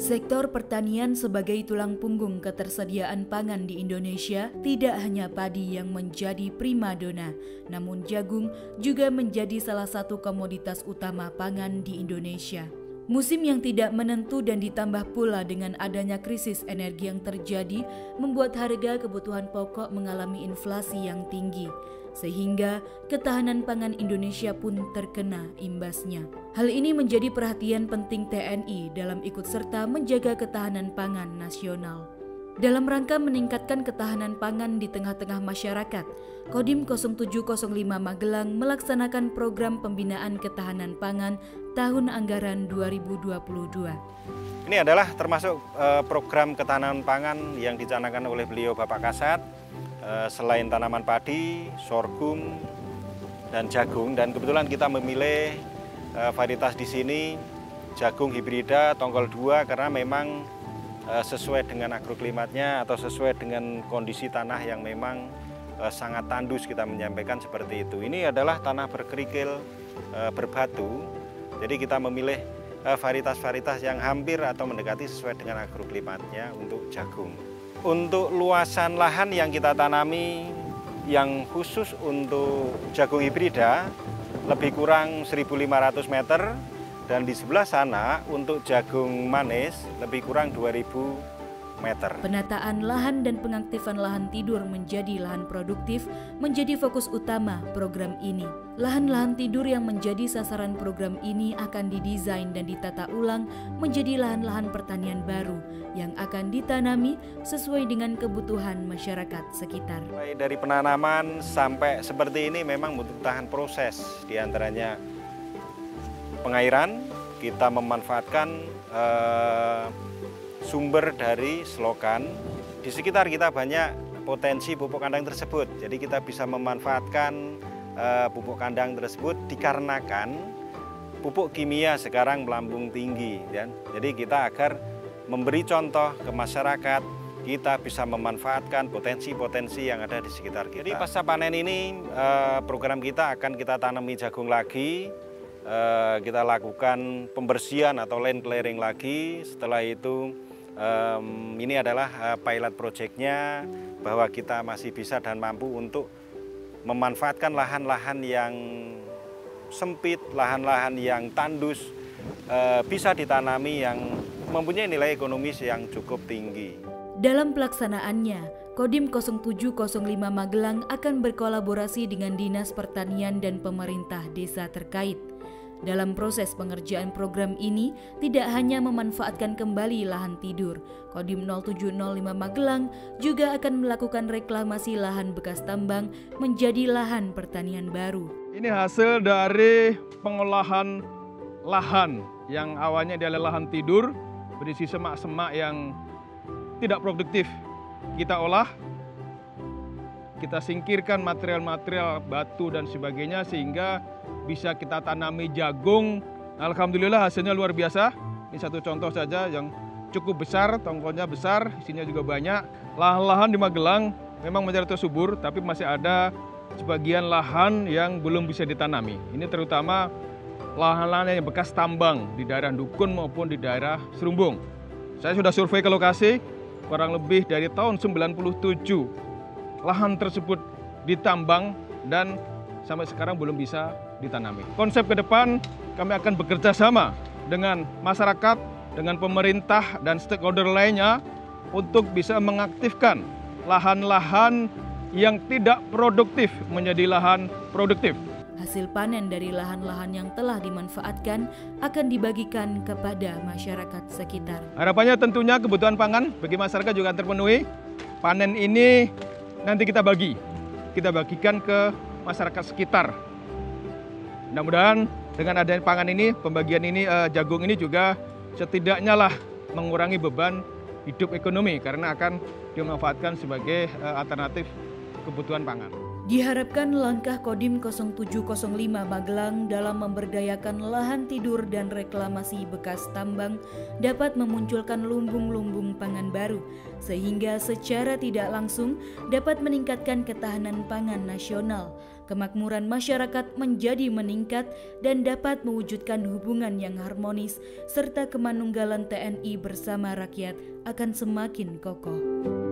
Sektor pertanian sebagai tulang punggung ketersediaan pangan di Indonesia tidak hanya padi yang menjadi primadona, namun jagung juga menjadi salah satu komoditas utama pangan di Indonesia. Musim yang tidak menentu dan ditambah pula dengan adanya krisis energi yang terjadi membuat harga kebutuhan pokok mengalami inflasi yang tinggi, sehingga ketahanan pangan Indonesia pun terkena imbasnya. Hal ini menjadi perhatian penting TNI dalam ikut serta menjaga ketahanan pangan nasional. Dalam rangka meningkatkan ketahanan pangan di tengah-tengah masyarakat, Kodim 0705 Magelang melaksanakan program pembinaan ketahanan pangan tahun anggaran 2022. Ini adalah termasuk program ketahanan pangan yang dicanangkan oleh beliau Bapak Kasat. Selain tanaman padi, sorghum, dan jagung, dan kebetulan kita memilih varietas di sini jagung hibrida tongkol 2 karena memang sesuai dengan agroklimatnya atau sesuai dengan kondisi tanah yang memang sangat tandus, kita menyampaikan seperti itu. Ini adalah tanah berkerikil, berbatu, jadi kita memilih varietas-varietas yang hampir atau mendekati sesuai dengan agroklimatnya untuk jagung. Untuk luasan lahan yang kita tanami yang khusus untuk jagung hibrida lebih kurang 1.500 meter, dan di sebelah sana untuk jagung manis lebih kurang 2.000 meter. Penataan lahan dan pengaktifan lahan tidur menjadi lahan produktif menjadi fokus utama program ini. Lahan-lahan tidur yang menjadi sasaran program ini akan didesain dan ditata ulang menjadi lahan-lahan pertanian baru yang akan ditanami sesuai dengan kebutuhan masyarakat sekitar. Dari penanaman sampai seperti ini memang membutuhkan proses, diantaranya pengairan. Kita memanfaatkan sumber dari selokan. Di sekitar kita banyak potensi pupuk kandang tersebut, jadi kita bisa memanfaatkan pupuk kandang tersebut dikarenakan pupuk kimia sekarang melambung tinggi, ya. Jadi kita agar memberi contoh ke masyarakat, kita bisa memanfaatkan potensi-potensi yang ada di sekitar kita. Jadi pasca panen ini program kita akan kita tanami jagung lagi, kita lakukan pembersihan atau land clearing lagi. Setelah itu ini adalah pilot project-nya, bahwa kita masih bisa dan mampu untuk memanfaatkan lahan-lahan yang sempit, lahan-lahan yang tandus, bisa ditanami yang mempunyai nilai ekonomis yang cukup tinggi. Dalam pelaksanaannya, Kodim 0705 Magelang akan berkolaborasi dengan Dinas Pertanian dan pemerintah desa terkait. Dalam proses pengerjaan program ini, tidak hanya memanfaatkan kembali lahan tidur, Kodim 0705 Magelang juga akan melakukan reklamasi lahan bekas tambang menjadi lahan pertanian baru. Ini hasil dari pengolahan lahan yang awalnya adalah lahan tidur, berisi semak-semak yang tidak produktif. Kita olah, kita singkirkan material-material batu dan sebagainya sehingga bisa kita tanami jagung. Alhamdulillah hasilnya luar biasa. Ini satu contoh saja yang cukup besar, tongkolnya besar, isinya juga banyak. Lahan-lahan di Magelang memang menjadi tersubur, tapi masih ada sebagian lahan yang belum bisa ditanami. Ini terutama lahan-lahan yang bekas tambang di daerah Dukun maupun di daerah Serumbung. Saya sudah survei ke lokasi, kurang lebih dari tahun 97 lahan tersebut ditambang dan sampai sekarang belum bisa ditanami. Konsep ke depan kami akan bekerja sama dengan masyarakat, dengan pemerintah dan stakeholder lainnya untuk bisa mengaktifkan lahan-lahan yang tidak produktif menjadi lahan produktif. Hasil panen dari lahan-lahan yang telah dimanfaatkan akan dibagikan kepada masyarakat sekitar. Harapannya tentunya kebutuhan pangan bagi masyarakat juga terpenuhi. Panen ini nanti kita bagikan ke masyarakat sekitar. Mudah-mudahan dengan adanya pangan ini, pembagian ini, jagung ini juga setidaknya lah mengurangi beban hidup ekonomi karena akan dimanfaatkan sebagai alternatif kebutuhan pangan. Diharapkan langkah Kodim 0705 Magelang dalam memberdayakan lahan tidur dan reklamasi bekas tambang dapat memunculkan lumbung-lumbung pangan baru, sehingga secara tidak langsung dapat meningkatkan ketahanan pangan nasional, kemakmuran masyarakat menjadi meningkat, dan dapat mewujudkan hubungan yang harmonis serta kemanunggalan TNI bersama rakyat akan semakin kokoh.